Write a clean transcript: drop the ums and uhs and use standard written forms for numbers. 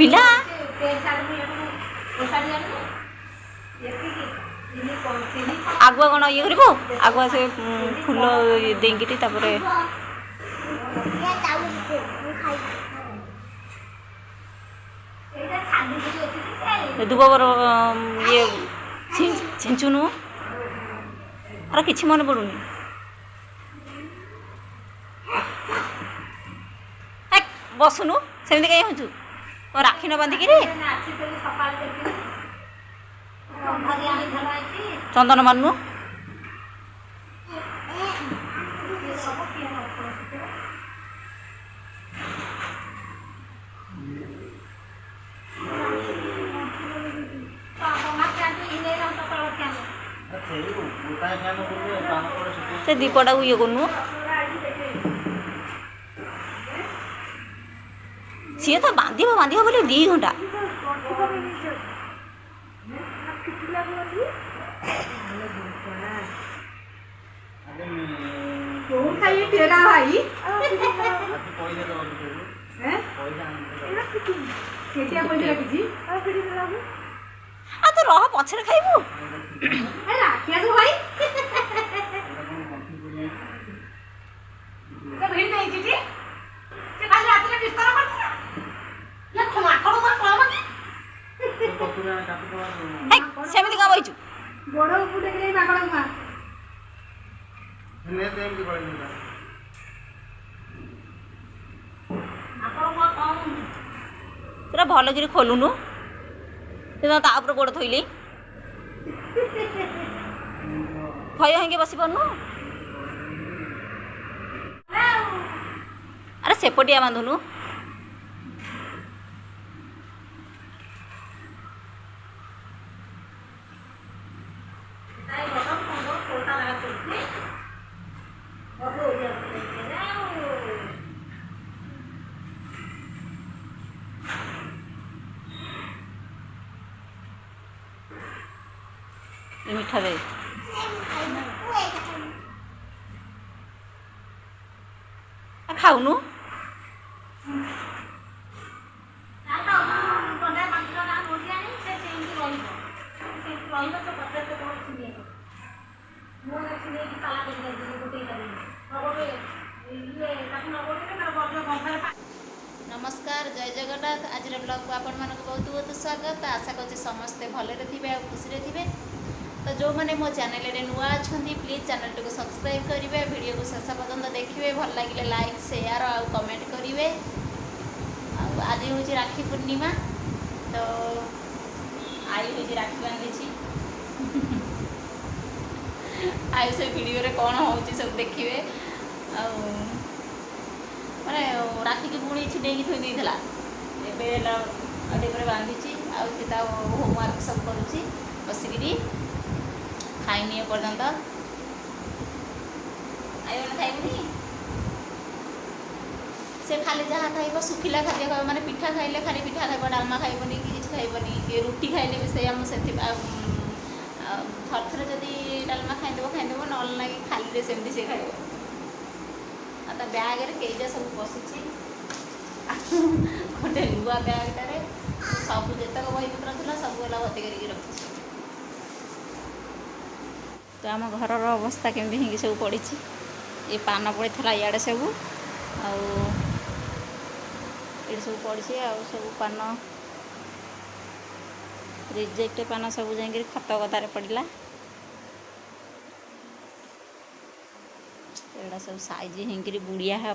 ପିଲା ଆଗୁଆ କ'ଣ ଇଏ କରିବ ଆଗୁଆ ସେ ଫୁଲ ଦେଇକିରି ତାପରେ ଦୁବର ଇଏ ଛିଞ୍ଚୁନୁ ଆର କିଛି ମନେ ପଡ଼ୁନି ବସୁନୁ ସେମିତି କାହିଁ ହେଉଛୁ ରାକ୍ଷୀ ନ ବାନ୍ଧିକିରି ଚନ୍ଦନ ମାନୁ ସେ ଦୀପଟାକୁ ଇଏ କରୁନୁ ସିଏ ତ ବାନ୍ଧିବ ବୋଲି 2 ଘଣ୍ଟା ତୁ ରହ ପଛରେ ଖାଇବୁ ସେମିତି କ'ଣ ବହିଛୁ ସେଟା ଭଲକିରି ଖୋଲୁନୁ ସେ ତା ଉପରେ ଗୋଡ଼ ଥୋଇଲି ଭୟ ହେଇକି ବସି ପାରୁନୁ ଆରେ ସେପଟିଆ ବାନ୍ଧୁନୁ ମିଠା ଦେ ଖାଉନୁ नमस्कार जय जगन्नाथ आज ब्लॉग को आपण मानक बहुत बहुत स्वागत आशा कर समस्ते भलरे थे और खुशी थे तो जो मैंने मो चैनल रे नुआ अच्छा प्लीज चैनल को सब्सक्राइब करेंगे वीडियो को शेष पर्यंत देखिए भल लगे लाइक शेयर और कमेंट करेंगे आज हूँ राखी पूर्णिमा तो आई हूँ राखी बांधी आई से वीडियो रे कौन हो सब देखिए माने राखी की पुणी छिड़े थोई देला एबे बांधी आउता होमवर्क सब करुच्ची बसिकी खाइनी पर्यंत आई खाइबनी से खाली जहाँ खाइब सुखिला खाद्य खाइब माने पिठा खाइले खाली पिठा खाइब डालमा खाइबनी कि किसी खाइबनी कि रुटी खाइले भी से थर थर जदि डालमा खाइदेव ना खाली सेमती से खाइब आ ब्यागे कईटा सब बसुची गोटे नुआ ब्यागटे सब जितक बहीपत्र था सब भर्ती कर रखी तो आम घर अवस्था केमती हिंगी सब पड़ी ये पान पड़ी था इे सब ये सब पड़ी आ सब पान रिजेक्ट पान सब जा खत गदारे पड़ा एड़ा सब साइज हिंगी बुड़िया हे